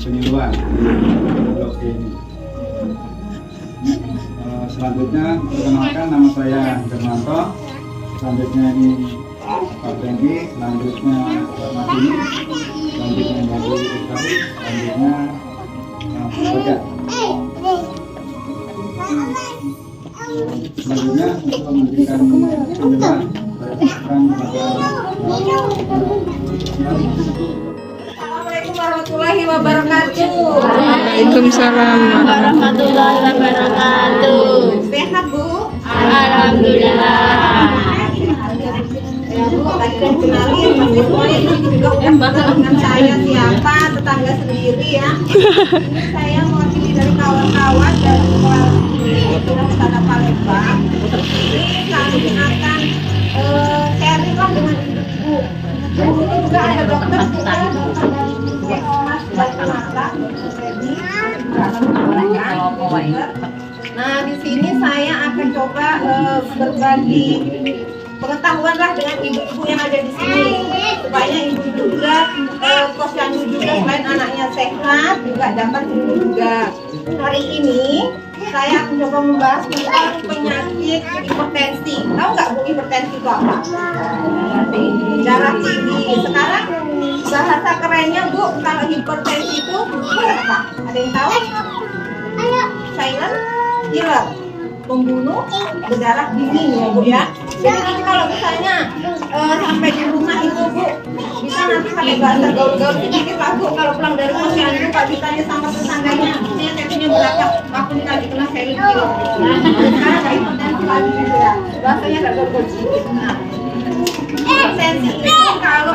penyuluhan blok ini. Selanjutnya perkenalkan, nama saya Dermanto. Selanjutnya ini Pak Bengki, selanjutnya Pak Masini, selanjutnya Bapak Ibrahim, selanjutnya Bapak. Selanjutnya untuk memberikan penyuluhan, saya akan Assalamualaikum warahmatullahi wabarakatuh. Waalaikumsalam warahmatullahi wabarakatuh. Sehat Bu? Alhamdulillah. Ya Bu, tadi udah kenalin, pasti semuanya ini juga udah kenal dengan saya siapa, tetangga sendiri ya. Ini saya mewakili dari kawan-kawan dari sekolah Sana Palembang. Ini kami akan sharing lah dengan ibu-ibu. Di sini juga ada dokter juga, dokter dari Mas Mata, Nah, di sini saya akan coba berbagi pengetahuan lah dengan ibu-ibu yang ada di sini, supaya ibu-ibu juga posyandu juga, selain anaknya sehat juga dapat ilmu juga. Hari ini saya akan coba membahas tentang penyakit hipertensi. Tahu nggak Bu, hipertensi itu apa? Darah tinggi. Sekarang bahasa kerennya Bu, kalau hipertensi itu apa? Ada yang tahu? Silent killer, pembunuh berdarah dingin ya Bu ya. Jadi nanti kalau misalnya sampai di rumah itu Bu, bisa nanti pakai bahasa gaul-gaul sedikit lah Bu. Kalau pulang dari posyandu Pak ditanya sama tetangganya, ini tensinya berapa? Aku nih tadi kena silent killer. Nah, sekarang kayak hipertensi lagi gitu ya. Bahasanya agak gaul-gaul sedikit. Nah, hipertensi itu kalau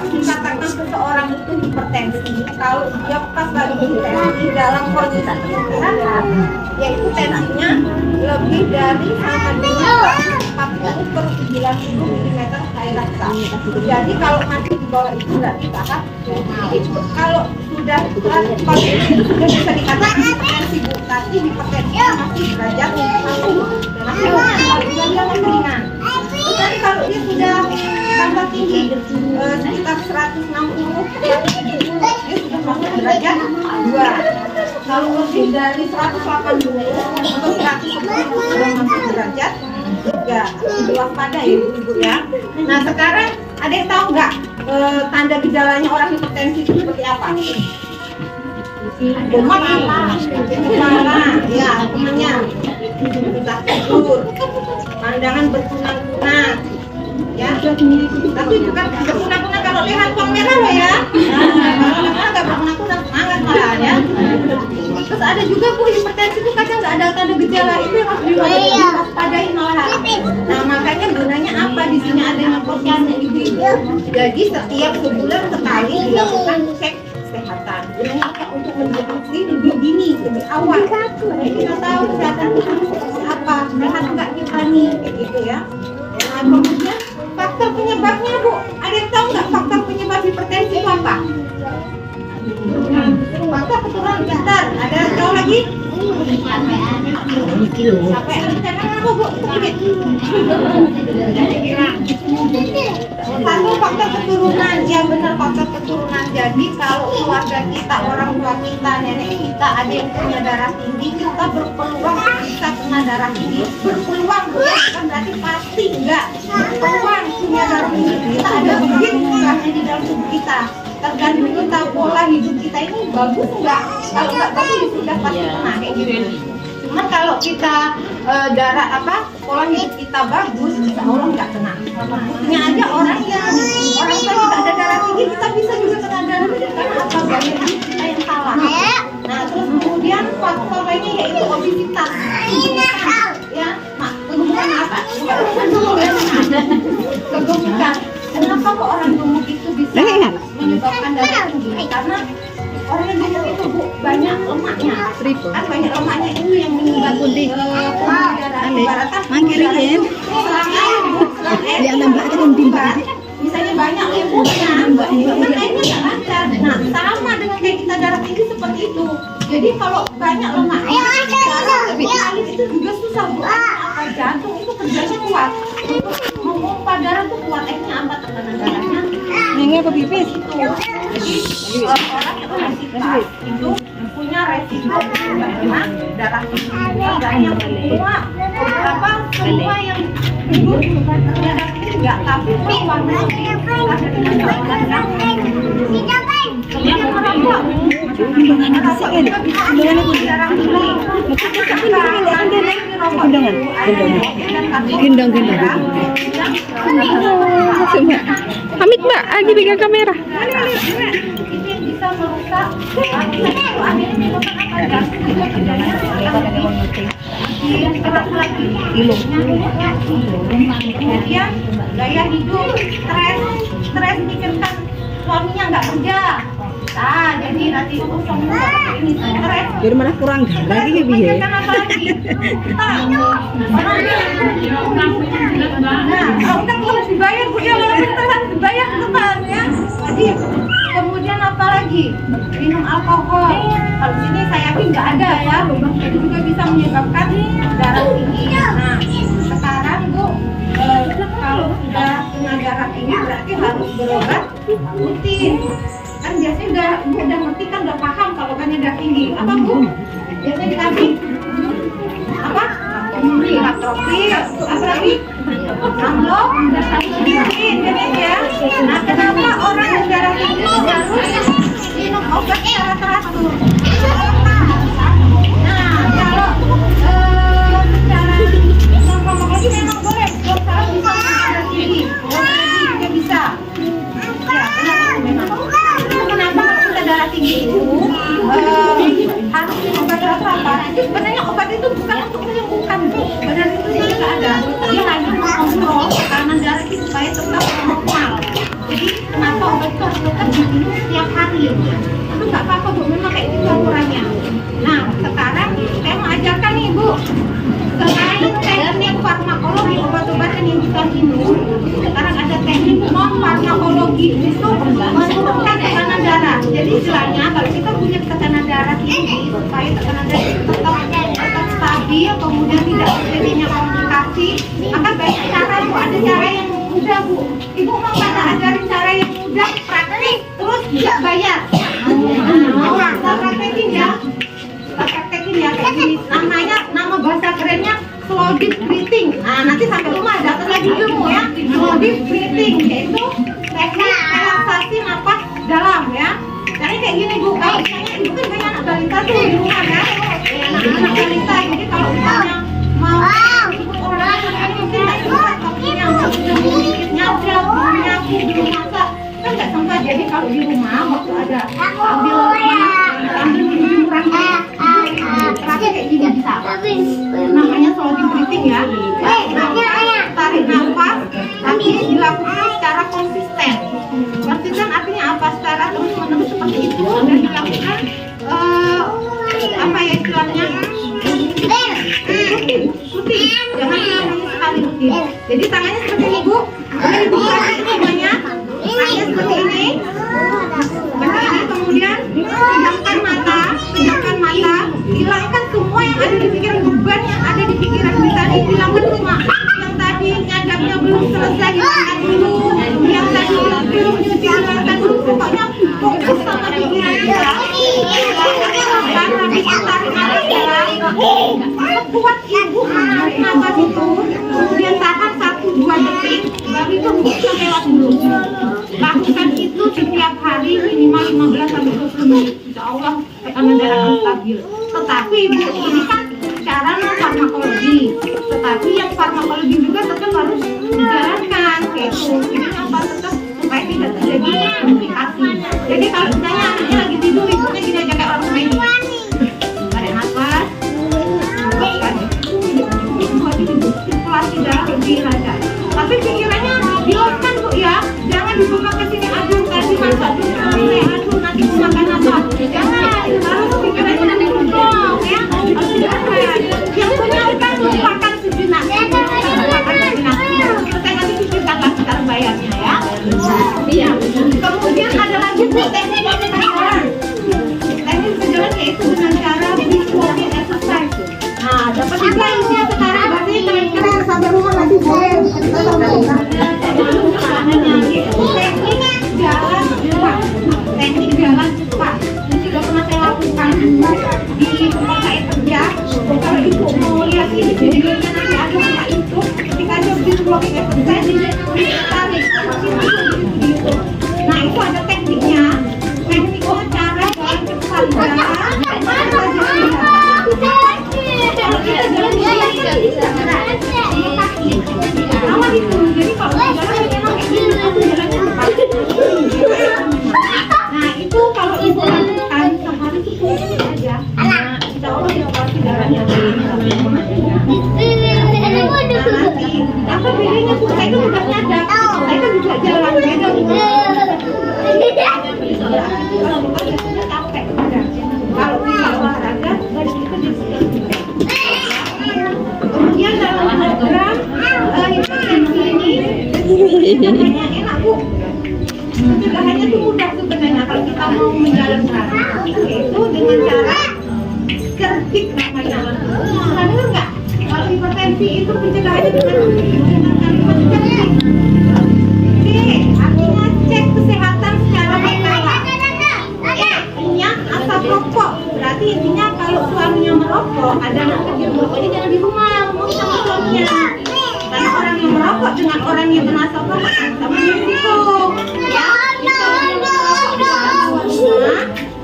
dikatakan seseorang itu hipertensi kalau dia pas lagi hipertensi dalam kondisi sehat, yaitu tensinya lebih dari sama dengan 40/90 mm air rasa. Jadi kalau masih di bawah itu nggak ditahan. Kalau sudah itu sudah bisa dikatakan hipertensi Bu, tapi hipertensi masih derajat 1 masih ringan. Tapi kalau dia sudah tambah tinggi sekitar 160 dia sudah masuk derajat 2. Kalau lebih dari 180 atau 110 sudah masuk derajat 3. Waspada ya Ibu ya. Nah sekarang ada yang tahu nggak tanda gejalanya orang hipertensi itu seperti apa? Demam apa? Kepala, ya temannya susah tidur, pandangan berkunang-kunang, ya. Tapi bukan berkunang-kunang kalau lihat bawang merah loh ya. Kalau merah nggak berkunang-kunang, semangat malah ya. Terus ada juga Bu, hipertensi itu kadang nggak ada tanda gejala, itu yang harus diwaspadai malahan. Nah makanya gunanya apa? Di sini ada yang posyandu ibu-ibu. Jadi setiap sebulan sekali dilakukan cek kesehatan. Gunanya apa? Untuk mendeteksi lebih dini, lebih awal. Jadi kita tahu kesehatan kita seperti apa, sehat nggak kita nih, kayak gitu ya. Nah kemudian faktor penyebabnya Bu, ada yang tahu nggak faktor penyebab hipertensi itu apa? Faktor keturunan pintar. Ada yang tahu lagi? Sampai apa Bu? Satu faktor keturunan, yang benar faktor keturunan. Jadi kalau keluarga kita, orang tua kita, nenek kita ada yang punya darah tinggi, kita berpeluang bisa kena darah tinggi. Berpeluang bukan berarti pasti enggak. Berpeluang punya darah tinggi, kita ada bibit darahnya di dalam tubuh kita. Tergantung kita pola hidup kita ini bagus enggak. Kalau enggak bagus sudah pasti kena kayak gitu. Cuman kalau kita darah pola hidup kita bagus, insya Allah nggak kena. Buktinya aja orang tua tidak ada darah tinggi, kita bisa juga kena darah tinggi karena apa? Gaya hidup kita yang salah. Nah terus kemudian faktor lainnya yaitu obesitas. Ya, kegemukan apa? Kegemukan. Kenapa kok orang gemuk itu bisa menyebabkan darah tinggi? Karena orang yang gemuk itu Bu, banyak lemaknya. Kan banyak lemaknya itu yang menyebabkan darah. Ibaratkan mangkirin. Misalnya banyak lemaknya, kan airnya nggak lancar. Nah, sama dengan kayak kita darah tinggi seperti itu. Jadi kalau banyak lemaknya, darah lebih alih itu juga susah Bu. Apa jantung itu kerjanya kuat. Memompa darah tuh kuat, apa tekanan darahnya dagingnya apa pipis? Jadi orang yang obesitas itu punya resiko terkena darah tinggi. Enggak yang semua, beberapa semua yang ibu darah tinggi enggak, tapi warna ada kemudian merokok. Gendong. Pamit Mbak, lagi pegang kamera. Ini bisa merusak kemudian gaya hidup, stres mikirkan suaminya nggak kerja. Nah, jadi nanti semua ini stres. Jadi malah kurang darah gitu ya. Apa lagi? Nah, kan harus dibayar Bu ya, walaupun harus dibayar teman ya. Jadi kemudian apa lagi? Minum alkohol. Kalau sini saya yakin nggak ada ya, lubang itu juga bisa menyebabkan darah tinggi. Nah, sekarang Bu, kalau sudah kena darah tinggi berarti harus berobat rutin. Kan biasanya udah ngerti kan, udah paham kalau kan darah tinggi. Apa Bu? Biasanya dikasih apa? Laktropil, apa lagi? Amlop, ya. Nah, kenapa orang yang darah tinggi harus minum obat secara teratur? Nah, kalau secara farmakologi memang boleh, kalau bisa darah tinggi, juga bisa. Ya, kenapa kalau kita darah tinggi itu harus minum obat apa? Itu sebenarnya obat itu bukan untuk menyembuhkan, badan itu tidak ada. Dia hanya mengontrol tekanan darah itu supaya tetap normal. Jadi kenapa obat itu harus tetap diminum setiap hari? Itu nggak apa-apa Bu, memang kayak gitu aturannya. Nah, sekarang saya mau ajarkan nih Bu, selain teknik farmakologi obat-obatan yang kita minum, sekarang ada teknik non farmakologi itu menurunkan tekanan darah. Jadi istilahnya kalau kita punya tekanan darah tinggi, supaya tekanan darah itu tetap stabil, kemudian tidak terjadinya komplikasi, maka banyak cara Bu. Ada cara yang mudah Bu. Ibu mau kita ajarin cara yang mudah, praktik, terus nggak bayar. Kita praktekin ya. Kita praktekin ya kayak gini. Nama bahasa kerennya slow deep breathing. Nah, nanti sampai rumah dapat lagi ilmu ya. Slow deep breathing yaitu teknik relaksasi napas dalam ya. Jadi kayak gini Bu, kalau misalnya ibu kan banyak anak balita tuh di rumah ya. Anak balita, jadi kalau misalnya mau orang mungkin nggak sempat waktunya untuk nyadar, menyapu, belum masak, kan nggak sempat. Jadi kalau di rumah waktu ada ambil jemuran terapi kayak gini bisa. Namanya slow deep breathing ya. Tarik nafas, tapi dilakukan secara konsisten. Konsisten artinya apa? Secara terus-menerus seperti itu dan dilakukan apa ya istilahnya? Rutin. Jangan sekali rutin. Jadi tangannya seperti ini Bu. Ibu praktek semuanya. Tangannya seperti ini. Kemudian pejamkan mata, hilangkan semua yang ada di pikiran, beban yang ada di pikiran kita, hilangkan semua. Yang tadi nyadapnya belum selesai, hilangkan dulu. Yang tadi belum nyuci, hilangkan dulu. Pokoknya fokus sama pikiran kita. Habis tarik nafas dalam, kuat ibu menarik nafas itu, kemudian tahan 1-2 detik, baru itu bukan lewat mulut. Lakukan itu setiap hari minimal 15-20 menit. Insya Allah tekanan darah akan stabil. Tetapi ibu ini kan cara non farmakologi. Tetapi yang farmakologi juga tetap harus dijalankan kayak itu. Ini apa tetap supaya tidak terjadi komplikasi. Jadi kalau misalnya anaknya lagi tidur, ibunya gini aja kayak orang main. Tarik nafas. Sirkulasi darah lebih lancar. Tapi pikirannya dilakukan Bu ya. Jangan dibuka ke sini, aduh tadi masak dulu, aduh nanti mau makan apa. Jangan, harus pikirannya nanti dong ya. Harus dilakukan. Yang punya utang lupakan sejenak. Lupakan sejenak. Selesai nanti pikirkan lagi cara bayarnya ya. Iya. Kemudian ada lagi Bu teknik yang kita jalan. Apa bedanya tuh? Saya kan udah nyadar. Saya kan juga jalan beda. Capek. Kalau kita olahraga, badan kita jadi kemudian dalam program hipertensi ini pencegahannya enak Bu. Pencegahannya tuh mudah sebenarnya kalau kita mau menjalankan, yaitu dengan cara cerdik namanya. Pernah dengar nggak? Kalau hipertensi itu pencegahannya dengan kalimat cerdik. C, artinya cek kesehatan secara berkala. Intinya asap rokok. Berarti intinya kalau suaminya merokok, ada anak kecil merokoknya jangan di rumah, ngomong sama suaminya. Karena orang yang merokok dengan orang yang berasap rokok sama risiko. Ya, kita rumah.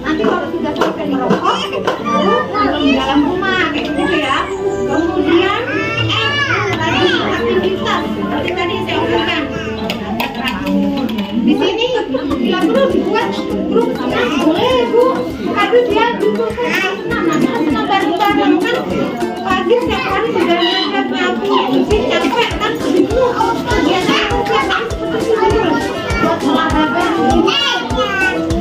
Nanti kalau sudah sampai merokok, baru di dalam rumah kayak gitu ya. Kemudian tadi aktivitas seperti tadi saya usulkan. Di sini bila perlu dibuat grup senam boleh Bu, tapi dia duduk senam, senam bareng-bareng kan pagi setiap hari sudah ngajar nyapu, mungkin capek kan begitu. Biasanya kan seperti itu buat olahraga ini.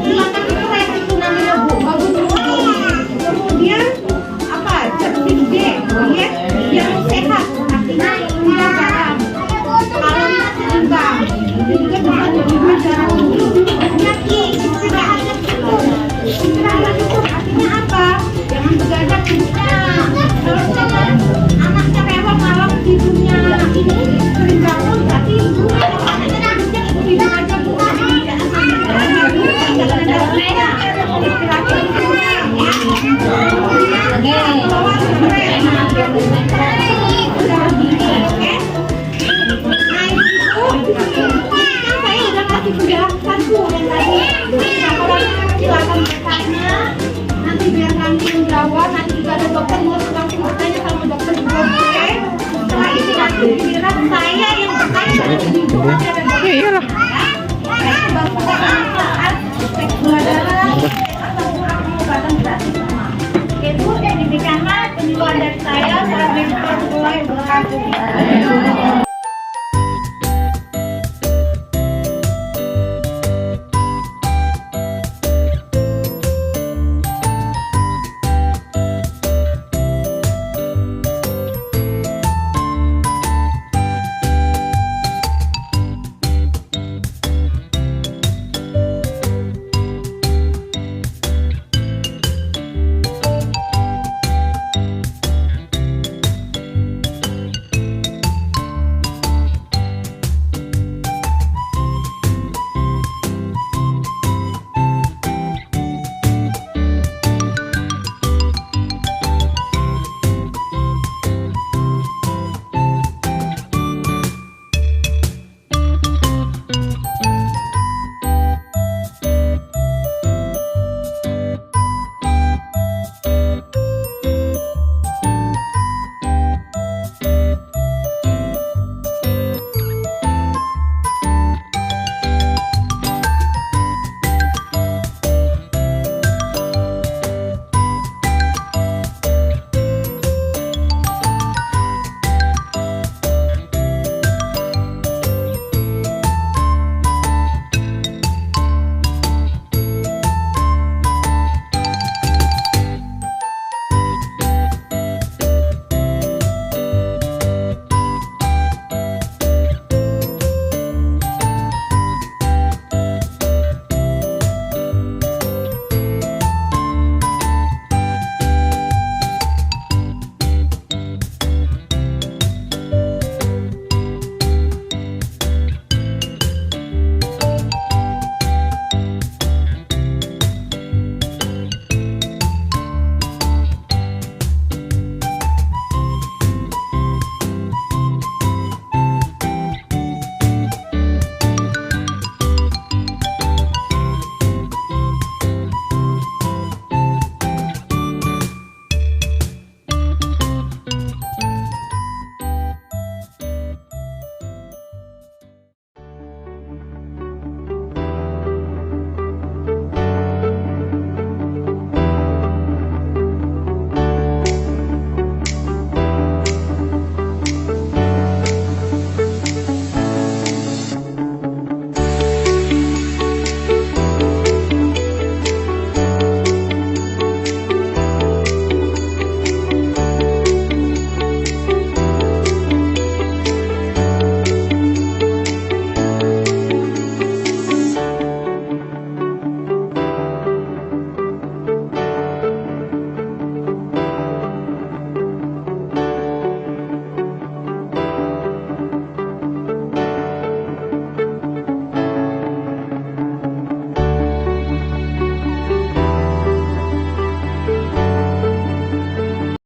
Silakan keren itu namanya Bu, bagus Bu. Kemudian apa? Cerdik D, ya, yang sehat, artinya tidak garam, kalorinya seimbang. Itu juga bisa menjaga darah tinggi. Penyakit istirahatnya cukup. Istirahat cukup artinya apa? Jangan begadang tidurnya. Kalau misalnya anaknya rewel malam tidurnya ini sering bangun, berarti ibu anaknya tidurnya tidur aja Bu. Jangan ada lainnya. Istirahat cukup. Kemudian bawa stres. Oke. Saya udah kasih penjelasan Bu yang tadi. Nah, kalau silakan bertanya, nanti biar kami menjawab. Nanti juga ada dokter mau langsung bertanya sama dokter juga. Oke. Setelah ini nanti giliran saya yang bertanya. Ibu nanti ada dokter. Iyalah. Baik bantuan manfaat, cek gula darah, atau kurang pengobatan gratis sama. Oke Bu, demikianlah penyuluhan dari saya. Assalamualaikum warahmatullahi wabarakatuh.